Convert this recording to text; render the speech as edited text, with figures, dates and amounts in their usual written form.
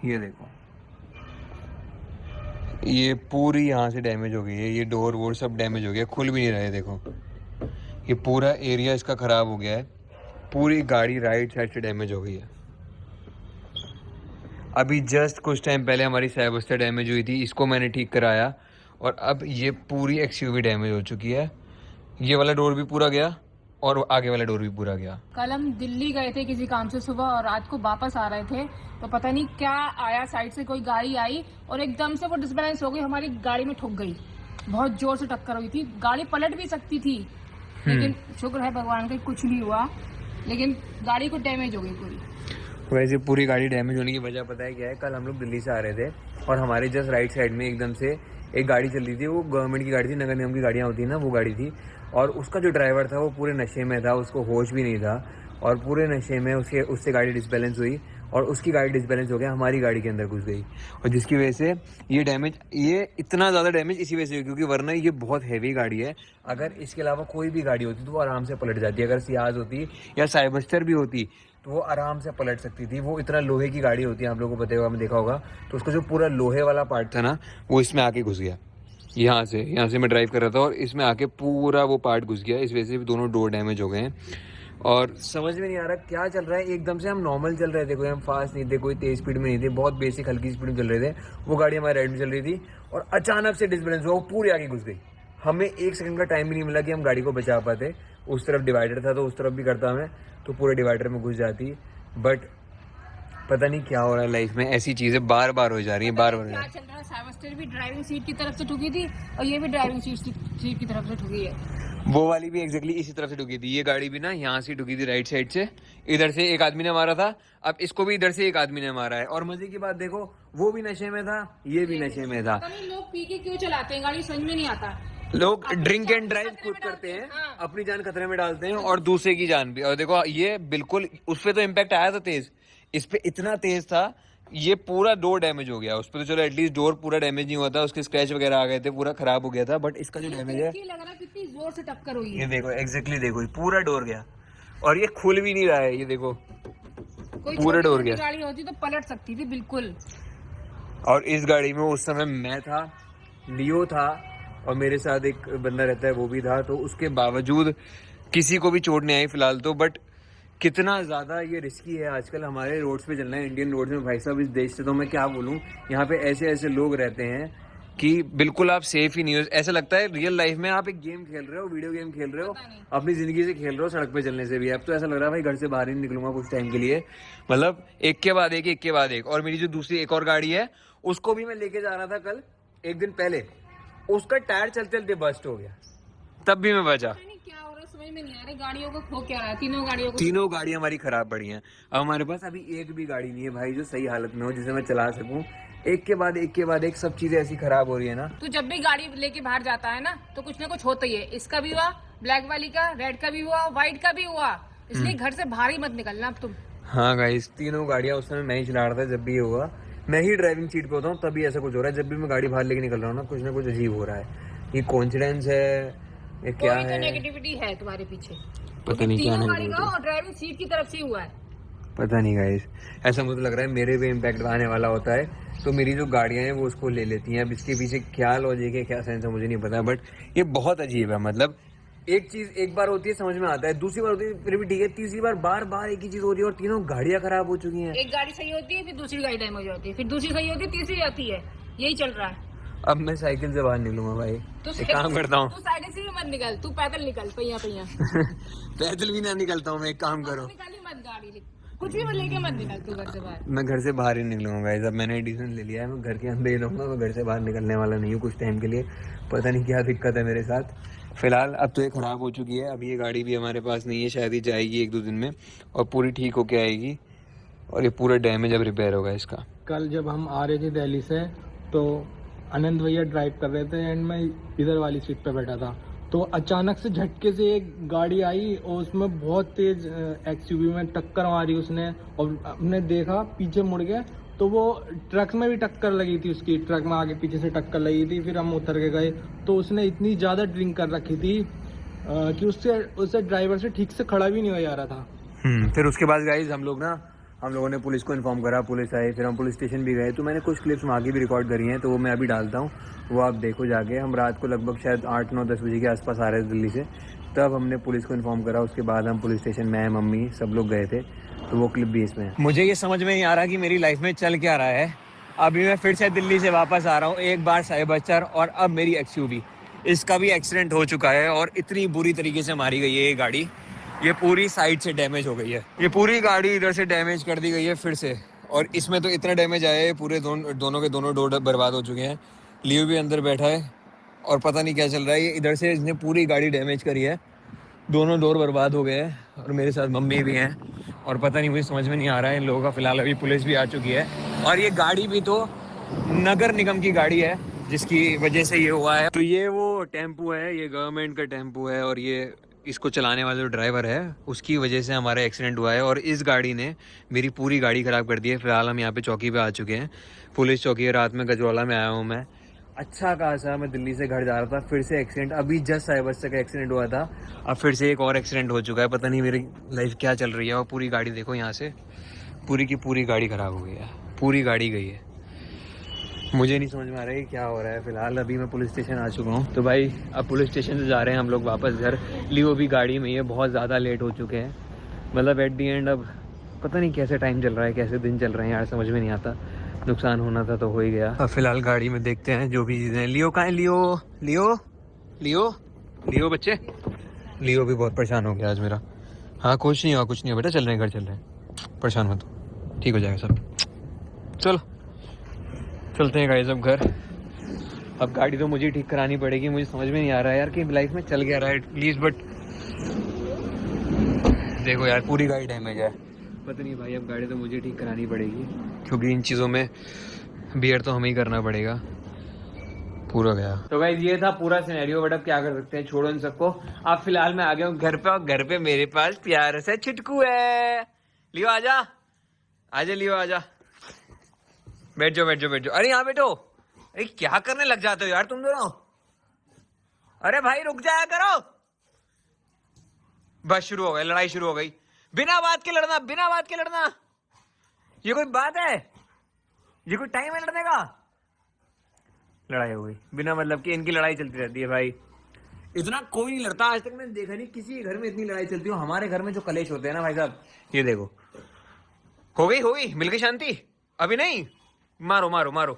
ये देखो, ये पूरी यहाँ से डैमेज हो गई है, ये डोर वोर सब डैमेज हो गया, खुल भी नहीं रहे। देखो ये पूरा एरिया इसका ख़राब हो गया है, पूरी गाड़ी राइट साइड से डैमेज हो गई है। अभी जस्ट कुछ टाइम पहले हमारी साइबस्टर डैमेज हुई थी, इसको मैंने ठीक कराया, और अब ये पूरी एक्सयूवी डैमेज हो चुकी है। ये वाला डोर भी पूरा गया और आगे वाला डोर भी पूरा गया। कल हम दिल्ली गए थे किसी काम से सुबह, और रात को वापस आ रहे थे, तो पता नहीं क्या आया, साइड से कोई गाड़ी आई और एकदम से वो डिसबैलेंस हो गई, हमारी गाड़ी में ठुक गई। बहुत जोर से टक्कर हुई थी, गाड़ी पलट भी सकती थी, लेकिन शुक्र है भगवान का कुछ नहीं हुआ, लेकिन गाड़ी को डैमेज हो गई पूरी। वैसे पूरी गाड़ी डैमेज होने की वजह पता है क्या है? कल हम लोग दिल्ली से आ रहे थे और हमारे जस्ट राइट साइड में एकदम से एक गाड़ी चल रही थी, वो गवर्नमेंट की गाड़ी थी, नगर निगम की गाड़ियाँ होती है ना, वो गाड़ी थी, और उसका जो ड्राइवर था वो पूरे नशे में था, उसको होश भी नहीं था, और पूरे नशे में उससे गाड़ी डिसबैलेंस हुई और उसकी गाड़ी डिसबैलेंस हो गया, हमारी गाड़ी के अंदर घुस गई, और जिसकी वजह से ये डैमेज, ये इतना ज़्यादा डैमेज इसी वजह से हुई, क्योंकि वरना ये बहुत हैवी गाड़ी है। अगर इसके अलावा कोई भी गाड़ी होती तो वो आराम से पलट जाती, अगर सियाज होती या साइबस्टर भी होती तो वो आराम से पलट सकती थी। वो इतना लोहे की गाड़ी होती है, आप लोगों को पता होगा, हमने देखा होगा, तो उसका जो पूरा लोहे वाला पार्ट था ना, वो इसमें आके घुस गया। यहाँ से मैं ड्राइव कर रहा था और इसमें आके पूरा वो पार्ट घुस गया, इस वजह से भी दोनों डोर डैमेज हो गए हैं। और समझ में नहीं आ रहा क्या चल रहा है, एकदम से हम नॉर्मल चल रहे थे, कोई हम फास्ट नहीं थे, कोई तेज स्पीड में नहीं थे, बहुत बेसिक हल्की स्पीड में चल रहे थे, वो गाड़ी हमारे राइट में चल रही थी और अचानक से डिसबैलेंस हुआ, वो पूरी आगे घुस गई। हमें 1 सेकंड का टाइम भी नहीं मिला कि हम गाड़ी को बचा पाते। उस तरफ डिवाइडर था तो उस तरफ भी करता मैं तो पूरे डिवाइडर में घुस जाती, बट पता नहीं क्या हो रहा है लाइफ में, ऐसी चीजें बार बार हो जा रही है, बार बार। क्या चल रहा है, साइबस्टर भी ड्राइविंग सीट की तरफ से ठुकी थी और ये भी ड्राइविंग सीट की तरफ से ठुकी है। वो वाली भी एग्जैक्टली इसी तरफ से ठुकी थी, ये गाड़ी भी ना यहाँ से ठुकी थी, राइट साइड से, इधर से एक आदमी ने मारा था, अब इसको भी इधर से एक आदमी ने मारा है। और मजे की बात देखो, वो भी नशे में था, ये भी नशे में था। लोग पी के क्यों चलाते हैं गाड़ी, समझ में नहीं आता। लोग ड्रिंक एंड ड्राइव खुद करते हैं, अपनी जान खतरे में डालते हैं और दूसरे की जान भी। और देखो ये बिल्कुल, उस पर तो इम्पैक्ट आया था तेज, इस पे इतना तेज था, ये पूरा डोर डैमेज हो गया। उस पर तो चलो एटलीस्ट डोर पूरा डैमेज नहीं हुआ था, उसके स्क्रैच वगैरह आ गए थे, पूरा खराब हो गया था, बट इसका जो डैमेज है, लग रहा है कितनी जोर से टक्कर हुई है। ये देखो एग्जैक्टली देखो, ये पूरा डोर गया और ये खुल भी नहीं रहा है, ये देखो कोई पूरा डोर गया। गाड़ी होती तो पलट सकती थी बिल्कुल। और इस गाड़ी में उस समय मैं था, लियो था, और मेरे साथ एक बंदा रहता है वो भी था, तो उसके बावजूद किसी को भी चोट नहीं आई फिलहाल तो। बट कितना ज़्यादा ये रिस्की है आजकल हमारे रोड्स पे चलना है, इंडियन रोड्स में भाई साहब। इस देश से तो मैं क्या बोलूँ, यहाँ पे ऐसे ऐसे लोग रहते हैं कि बिल्कुल आप सेफ ही नहीं हो। ऐसा लगता है रियल लाइफ में आप एक गेम खेल रहे हो, वीडियो गेम खेल रहे हो, अपनी ज़िंदगी से खेल रहे हो, सड़क पे चलने से भी। अब तो ऐसा लग रहा है भाई घर से बाहर ही नहीं निकलूंगा कुछ टाइम के लिए, मतलब एक के बाद एक। और मेरी जो दूसरी एक और गाड़ी है, उसको भी मैं लेके जा रहा था कल, एक दिन पहले, उसका टायर चलते चलते बस्ट हो गया, तब भी मैं बचा। क्या हो रहा है समझ में नहीं आ रहा, गाड़ियों को खो क्या रहा है, तीनों गाड़ियां हमारी खराब पड़ी हैं। अब हमारे पास अभी एक भी गाड़ी नहीं है भाई जो सही हालत में हो, जिसे मैं चला सकूं। एक के बाद एक सब चीजें ऐसी खराब हो रही है ना। तो जब भी गाड़ी लेके बाहर जाता है ना, तो कुछ ना कुछ होता ही है। इसका भी हुआ, ब्लैक वाली का, रेड का भी हुआ, व्हाइट का भी हुआ, इसलिए घर से बाहर ही मत निकलना अब तुम। हाँ गाइस, तीनों गाड़ियां उस समय मैं ही चला रहा था, जब भी ये हुआ मैं ही ड्राइविंग सीट पे होता हूँ, तभी ऐसा कुछ हो रहा है। जब भी मैं गाड़ी बाहर लेके निकल रहा हूँ ना कुछ अजीब हो रहा है। ये कॉन्फिडेंस है, ये क्या है, नेगेटिविटी है तुम्हारे पीछे, पता नहीं क्या गाड़ी का और ड्राइविंग सीट की तरफ से हुआ है, पता नहीं गाइस। ऐसा मुझे लग रहा है मेरे पे इम्पैक्ट आने वाला होता है, तो मेरी जो गाड़ियां हैं वो उसको ले लेती हैं। अब इसके पीछे क्या लॉजिक है, क्या सेंस है, मुझे नहीं पता, बट ये बहुत अजीब है। मतलब एक चीज एक बार होती है समझ में आता है, दूसरी बार होती है फिर भी ठीक है, तीसरी बार बार एक ही चीज हो रही है और तीनों गाड़ियां खराब हो चुकी हैं। एक गाड़ी सही होती है, फिर दूसरी गाड़ी डैमेज होती है, फिर दूसरी सही होती है, तीसरी आती है, यही चल रहा है। अब मैं साइकिल से बाहर निकलूंगा भाई, एक काम करता हूँ, तू साइकिल से भी मत निकल, तू पैदल निकल, पहिया पैदल भी ना निकलता हूँ मैं, एक काम करो, निकाली मत गाड़ी, कुछ भी लेके मत निकल तू घर से बाहर। मैं घर से बाहर ही निकलूंगा गाइस। अब मैंने डिसीजन ले लिया है, मैं घर के अंदर ही रहूंगा, मैं घर से बाहर निकलने वाला नहीं हूँ कुछ टाइम के लिए। पता नहीं क्या दिक्कत है मेरे साथ फिलहाल। अब तो ये खराब हो चुकी है, अभी ये गाड़ी भी हमारे पास नहीं है, शायद ही जाएगी 1-2 दिन में और पूरी ठीक होके आएगी, और ये पूरा डैमेज अब रिपेयर होगा इसका। कल जब हम आ रहे थे दिल्ली से, तो आनंद भैया ड्राइव कर रहे थे एंड मैं इधर वाली सीट पे बैठा था, तो अचानक से झटके से एक गाड़ी आई और उसमें बहुत तेज एक्सयूवी में टक्कर मारी उसने, और हमने देखा पीछे मुड़ गया तो वो ट्रक में भी टक्कर लगी थी, उसकी ट्रक में आगे पीछे से टक्कर लगी थी। फिर हम उतर के गए तो उसने इतनी ज़्यादा ड्रिंक कर रखी थी कि उससे ड्राइवर से ठीक से खड़ा भी नहीं हो जा रहा था। फिर उसके बाद गाइस हम लोग ना हम लोगों ने पुलिस को इन्फॉर्म करा, पुलिस आई, फिर हम पुलिस स्टेशन भी गए। तो मैंने कुछ क्लिप्स वहाँ की भी रिकॉर्ड करी हैं, तो वो मैं अभी डालता हूँ, वो आप देखो जाके। हम रात को लगभग शायद 8, 9, 10 बजे के आसपास आ रहे थे दिल्ली से, तब हमने पुलिस को इन्फॉर्म करा। उसके बाद हम पुलिस स्टेशन, मैं, मम्मी, सब लोग गए थे। तो वो क्लिप भी इसमें है। मुझे ये समझ में नहीं आ रहा कि मेरी लाइफ में चल क्या रहा है। अभी मैं फिर से दिल्ली से वापस आ रहा हूँ, एक बार साइबरस्टर और अब मेरी एक्सयूवी, इसका भी एक्सीडेंट हो चुका है और इतनी बुरी तरीके से मारी गई है ये गाड़ी। ये पूरी साइड से डैमेज हो गई है, ये पूरी गाड़ी इधर से डैमेज कर दी गई है फिर से। और इसमें तो इतना डैमेज आया है, पूरे दोनों के दोनों डोर बर्बाद हो चुके हैं। लियो भी अंदर बैठा है और पता नहीं क्या चल रहा है। ये इधर से इसने पूरी गाड़ी डैमेज करी है, दोनों डोर बर्बाद हो गए हैं। और मेरे साथ मम्मी भी हैं और पता नहीं, मुझे समझ में नहीं आ रहा है इन लोगों का। फिलहाल अभी पुलिस भी आ चुकी है और ये गाड़ी भी तो नगर निगम की गाड़ी है जिसकी वजह से ये हुआ है। तो ये वो टेम्पू है, ये गवर्नमेंट का टेम्पू है और ये इसको चलाने वाला जो ड्राइवर है उसकी वजह से हमारा एक्सीडेंट हुआ है। और इस गाड़ी ने मेरी पूरी गाड़ी ख़राब कर दी है। फिलहाल हम यहाँ पे चौकी पे आ चुके हैं, पुलिस चौकी है। रात में गजरौला में आया हूँ मैं, अच्छा खासा। मैं दिल्ली से घर जा रहा था, फिर से एक्सीडेंट। अभी जस्ट साइबरस्टर का एक्सीडेंट हुआ था, अब फिर से एक और एक्सीडेंट हो चुका है। पता नहीं मेरी लाइफ क्या चल रही है। और पूरी गाड़ी देखो, यहाँ से पूरी की पूरी गाड़ी ख़राब हो गई है, पूरी गाड़ी गई है। मुझे नहीं समझ में आ रहा है क्या हो रहा है। फिलहाल अभी मैं पुलिस स्टेशन आ चुका हूँ। तो भाई अब पुलिस स्टेशन से जा रहे हैं हम लोग वापस घर। लियो भी गाड़ी में ही है, बहुत ज़्यादा लेट हो चुके हैं। मतलब एट दी एंड अब पता नहीं कैसे टाइम चल रहा है, कैसे दिन चल रहे हैं यार, समझ में नहीं आता। नुकसान होना था तो हो ही गया। अब फिलहाल गाड़ी में देखते हैं जो भी चीज़ें। लियो कहाँ है? लियो लियो लियो लियो बच्चे, लियो भी बहुत परेशान हो गया आज मेरा। हाँ कुछ नहीं हुआ, कुछ नहीं हुआ बेटा, चल रहे हैं घर, चल रहे हैं, परेशान मत हो, ठीक हो जाएगा सब। चलो चलते हैं गाइस अब घर। अब गाड़ी तो मुझे ठीक करानी पड़ेगी। मुझे समझ में नहीं आ रहा है यार कि लाइफ में चल क्या रहा है प्लीज़। बट देखो यार पूरी गाड़ी डैमेज है। पता नहीं भाई, अब गाड़ी तो मुझे ठीक करानी पड़ेगी क्योंकि इन चीज़ों में बियर तो हमें ही करना पड़ेगा। पूरा गया। तो गाइस ये था पूरा सिनेरियो, बट अब क्या कर सकते हैं, छोड़ो इन सबको। अब फिलहाल मैं आ गया हूँ घर पे और घर पे मेरे पास प्यार से छिटकू है। लियो आजा, आजा लियो आजा, बैठ जाओ बैठ जाओ बैठ जाओ। अरे यहाँ बैठो। अरे क्या करने लग जाते हो यार तुम दोनों। अरे भाई रुक जाया करो। बस शुरू हो गई, लड़ाई शुरू हो गई। बिना बात के लड़ना, बिना बात के लड़ना, ये कोई बात है? ये कोई टाइम है लड़ने का? लड़ाई हो गई बिना मतलब कि। इनकी लड़ाई चलती रहती है भाई, इतना कोई नहीं लड़ता। आज तक मैंने देखा नहीं किसी घर में इतनी लड़ाई चलती हो। हमारे घर में जो कलेश होते हैं ना भाई साहब, ये देखो। हो गई मिल गई शांति? अभी नहीं, मारो मारो मारो।